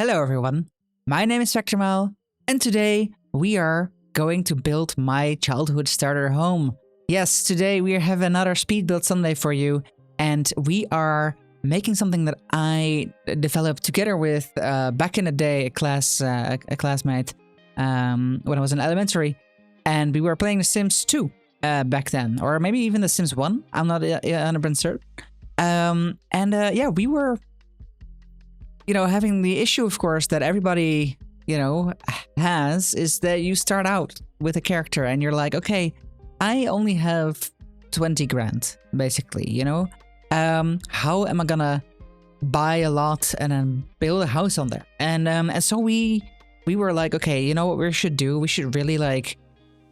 Hello everyone, my name is SpectrumOwl, and today we are going to build my childhood starter home. Yes, today we have another speed build Sunday for you, and we are making something that I developed together with back in the day a classmate when I was in elementary, and we were playing The Sims 2 back then, or maybe even The Sims 1. I'm not 100% certain. Yeah, we were having the issue, of course, that everybody, has is that you start out with a character and you're like, okay, I only have 20 grand, basically, how am I gonna buy a lot and then build a house on there? And so we were like, okay, you know what we should do? We should really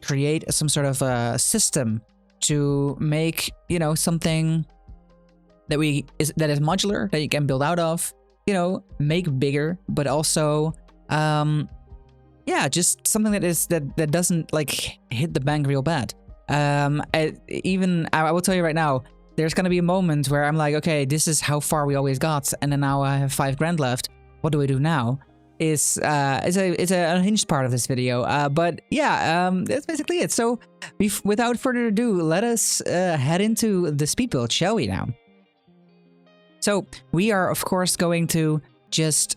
create some sort of a system to make, something that is modular, that you can build out of, make bigger, but also, just something that doesn't hit the bank real bad. I will tell you right now, there's gonna be a moment where I'm like, okay, this is how far we always got, and then now I have 5 grand left. What do we do now? It's a unhinged part of this video, but yeah, that's basically it. So, without further ado, let us head into the speed build, shall we now? So we are, of course, going to just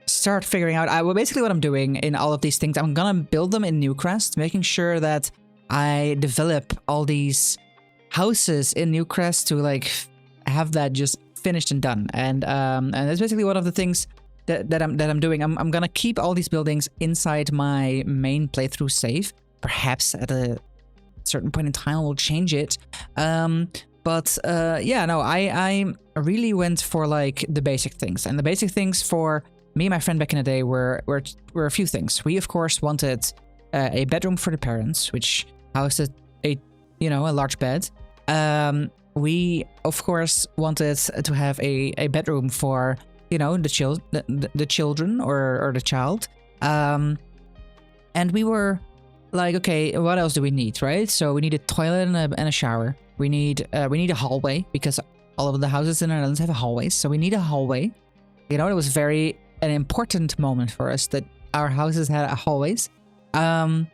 start figuring out, well, basically what I'm doing in all of these things, I'm gonna build them in Newcrest, making sure that I develop all these houses in Newcrest to have that just finished and done. And that's basically one of the things that I'm doing. I'm gonna keep all these buildings inside my main playthrough save. Perhaps at a certain point in time we'll change it. I really went for the basic things, and the basic things for me and my friend back in the day were a few things. We of course wanted a bedroom for the parents, which housed a large bed. We of course wanted to have a bedroom for the children or the child. And we were like, okay, what else do we need, right? So we need a toilet and a shower. We need a hallway, because all of the houses in the Netherlands have hallways. So we need a hallway. It was an important moment for us that our houses had hallways. And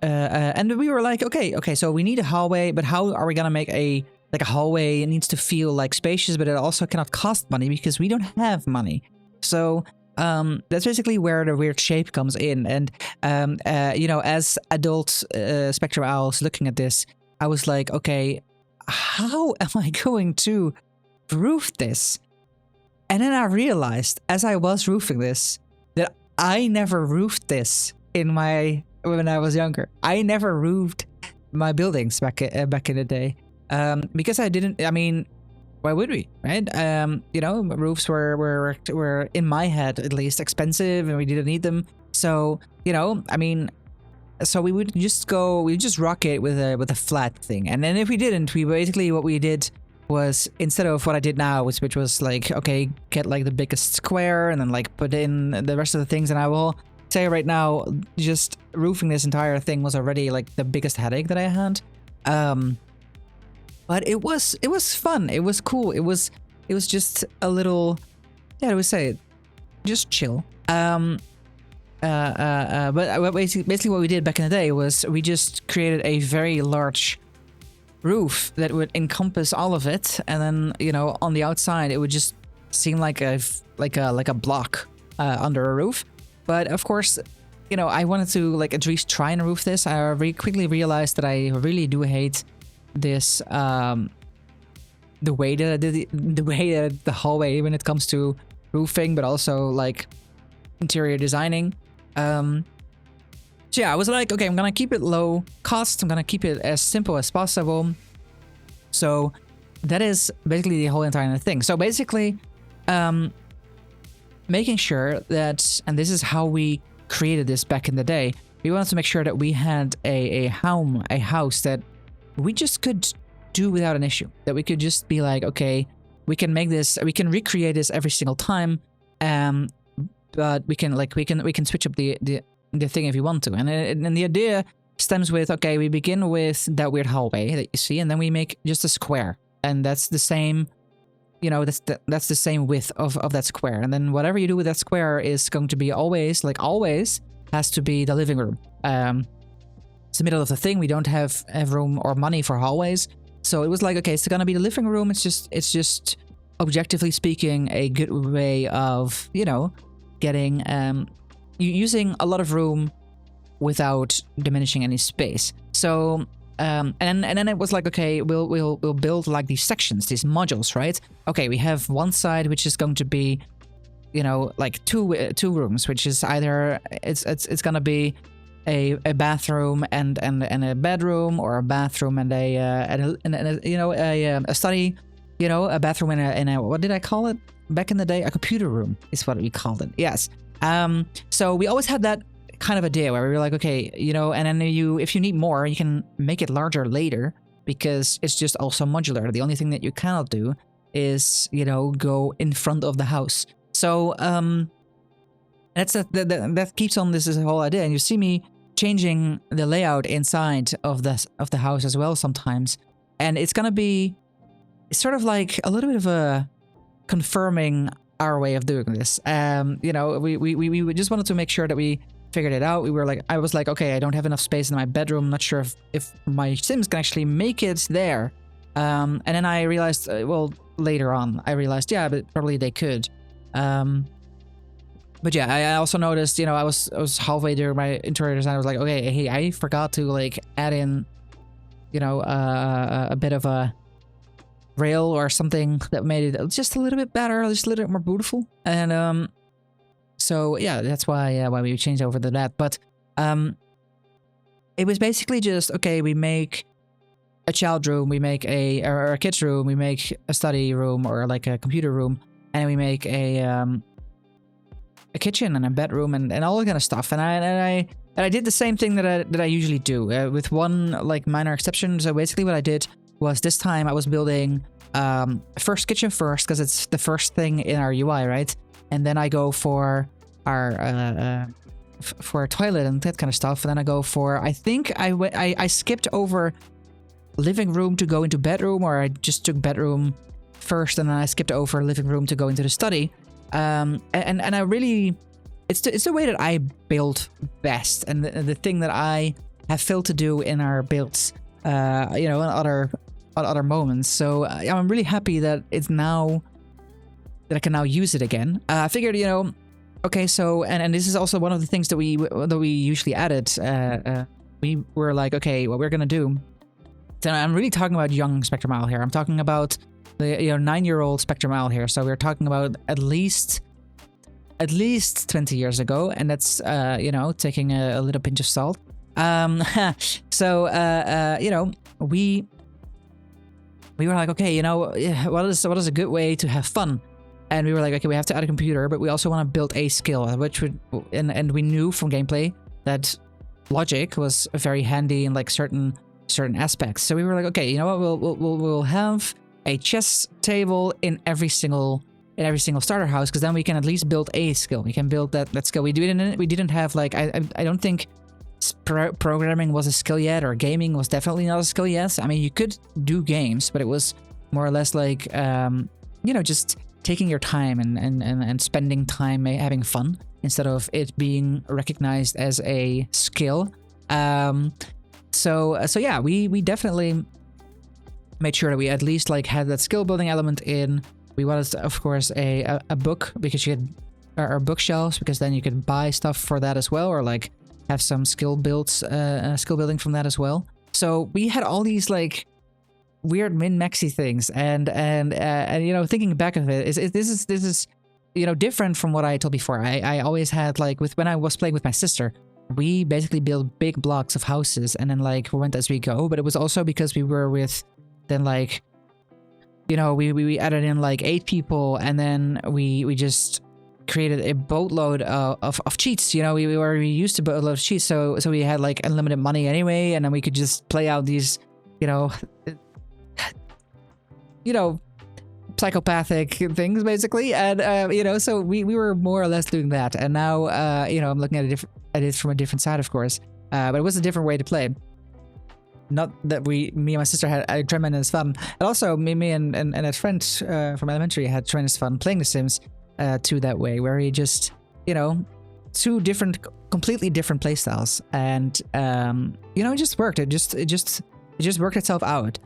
we were like, okay, so we need a hallway, but how are we gonna make a hallway? It needs to feel spacious, but it also cannot cost money because we don't have money. So that's basically where the weird shape comes in. And as adult Spectrum Owls looking at this, I was like, okay, how am I going to roof this? And then I realized, as I was roofing this, that I never roofed this when I was younger. I never roofed my buildings back in the day, because I didn't. I mean, why would we, right? Roofs were in my head at least expensive, and we didn't need them. So so we would just rock it with a flat thing. And then if we didn't, what we did was, instead of what I did now, which was okay, get the biggest square and then put in the rest of the things. And I will tell you right now, just roofing this entire thing was already the biggest headache that I had. But it was fun. It was cool. It was just a little, I would say, just chill. But basically what we did back in the day was we just created a very large roof that would encompass all of it, and then on the outside it would just seem like a block under a roof. But of course, I wanted to at least try and roof this. I very quickly realized that I really do hate this the way that the hallway when it comes to roofing, but also interior designing. So yeah, I was like, okay, I'm gonna keep it low cost. I'm gonna keep it as simple as possible. So that is basically the whole entire thing. So basically, making sure that, and this is how we created this back in the day, we wanted to make sure that we had a house that we just could do without an issue. That we could just be like, okay, we can make this, we can recreate this every single time, but we can switch up the thing if you want to. And the idea stems with, okay, we begin with that weird hallway that you see, and then we make just a square, and that's the same you know, that's the same width of that square. And then whatever you do with that square is going to be always, like always, has to be the living room. It's the middle of the thing. We don't have room or money for hallways. So it was like, okay, it's gonna be the living room. It's just objectively speaking, a good way of, you know, getting, using a lot of room without diminishing any space. So, and then it was like, okay, we'll build like these sections, these modules, right? Okay, we have one side which is going to be, you know, like two rooms, which is either it's gonna be a bathroom and a bedroom, or a bathroom and a you know, a study, you know, a bathroom and a what did I call it back in the day? A computer room is what we called it. Yes. So we always had that kind of idea where we were like, okay, you know, and then if you need more, you can make it larger later because it's just also modular. The only thing that you cannot do is, you know, go in front of the house. So that keeps on this whole idea, and you see me changing the layout inside of the house as well sometimes, and it's gonna be sort of like a little bit of a confirming our way of doing this. You know, we just wanted to make sure that we figured it out. I was like, okay, I don't have enough space in my bedroom. I'm not sure if my Sims can actually make it there. And then I realized, well, later on, I realized, yeah, but probably they could. But yeah, I also noticed, you know, I was halfway through my interior design. I was like, okay, hey, I forgot to like add in, you know, a bit of a rail or something that made it just a little bit better, just a little bit more beautiful. And so yeah, that's why we changed over to that. But it was basically just, okay, we make a child room, we make a kid's room, we make a study room or like a computer room, and we make a kitchen and a bedroom and all that kind of stuff. And I did the same thing that I usually do, with one like minor exception. So basically what I did was this time I was building first kitchen first, because it's the first thing in our UI, right? And then I go for our toilet and that kind of stuff. And then I go for, I think I skipped over living room to go into bedroom, or I just took bedroom first and then I skipped over living room to go into the study. And I really, it's the way that I build best, and the thing that I have failed to do in our builds, you know, in other moments. So I'm really happy that it's now that I can now use it again. I figured, you know, okay, so and this is also one of the things that we usually added. We were like, okay, what we're gonna do. So I'm really talking about young SpectrumOwl here. I'm talking about the 9-year-old SpectrumOwl here. So we're talking about at least 20 years ago, and that's you know, taking a little pinch of salt. So you know, we were like, okay, you know, what is a good way to have fun? And we were like, okay, we have to add a computer, but we also want to build a skill, which would, and we knew from gameplay that logic was very handy in like certain aspects. So we were like, okay, you know what, we'll have a chess table in every single starter house, because then we can at least build a skill. We can build that skill. We didn't have like, I don't think programming was a skill yet, or gaming was definitely not a skill yet. I mean, you could do games, but it was more or less like you know, just taking your time and spending time having fun instead of it being recognized as a skill. So yeah, we definitely made sure that we at least like had that skill building element in. We wanted, of course, a book, because you had our bookshelves, because then you could buy stuff for that as well, or like have some skill building from that as well. So we had all these like weird min-maxy things, and you know, thinking back of it, this is you know, different from what I told before. I always had like, when I was playing with my sister, we basically built big blocks of houses and then like we went as we go. But it was also because we were with then like, you know, we added in like 8 people, and then we just created a boatload of cheats. You know, we used to boatload of cheats, so we had like unlimited money anyway, and then we could just play out these, you know, psychopathic things basically. And you know, so we were more or less doing that. And now you know, I'm looking at it from a different side, of course, but it was a different way to play. not that me and my sister had tremendous fun. And also me and a friend from elementary had tremendous fun playing The Sims 2 that way, where you just, you know, two completely different playstyles, and you know, it just worked. It just worked itself out.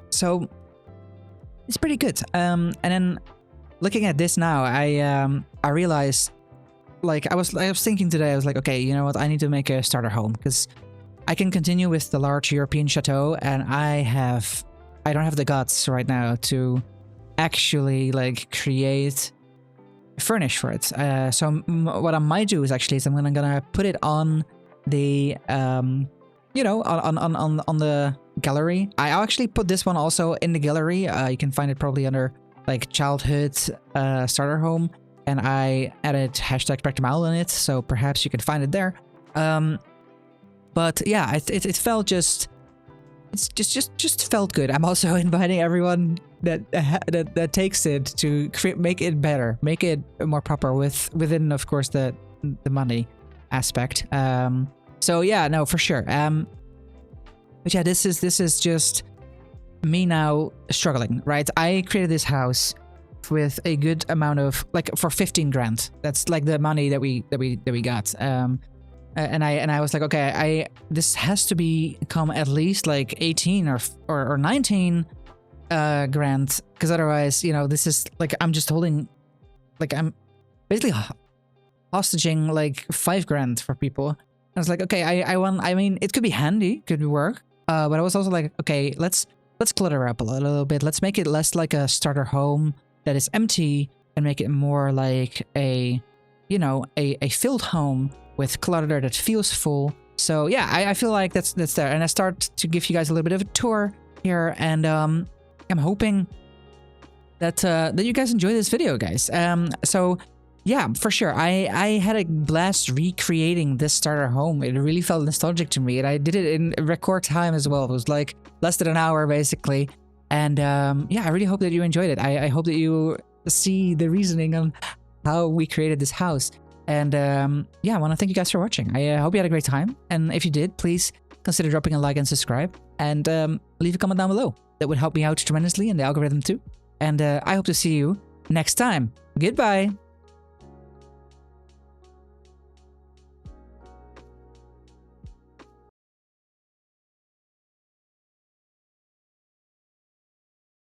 So it's pretty good. And then looking at this now, I realized, like, I was thinking today, I was like, okay, you know what, I need to make a starter home, because I can continue with the large European chateau, and I don't have the guts right now to actually like furnish for it. So what I might do is actually I'm gonna put it on the you know, on the gallery. I actually put this one also in the gallery. You can find it probably under like childhood starter home, and I added #SpectrumOwl in it, so perhaps you can find it there. But yeah, it felt just felt good. I'm also inviting everyone that takes it to make it better, make it more proper within, of course, the money aspect. So yeah, no, for sure. But yeah, this is just me now struggling, right? I created this house with a good amount of, like, for 15 grand. That's like the money that we got. And I was like, okay, this has to become at least like 18 or 19 grand, because otherwise, you know, this is like, I'm just holding, like, I'm basically hostaging like 5 grand for people. I was like, okay, I mean, it could be handy, could work, but I was also like, okay, let's clutter up a little bit. Let's make it less like a starter home that is empty, and make it more like a, you know, a filled home with clutter that feels full. So yeah, I feel like that's there. And I start to give you guys a little bit of a tour here, and I'm hoping that you guys enjoy this video, guys. So yeah, for sure, I had a blast recreating this starter home. It really felt nostalgic to me, and I did it in record time as well. It was like less than an hour basically. And yeah, I really hope that you enjoyed it. I hope that you see the reasoning on how we created this house. And yeah, I want to thank you guys for watching. I hope you had a great time. And if you did, please consider dropping a like and subscribe. And leave a comment down below. That would help me out tremendously in the algorithm too. And I hope to see you next time. Goodbye.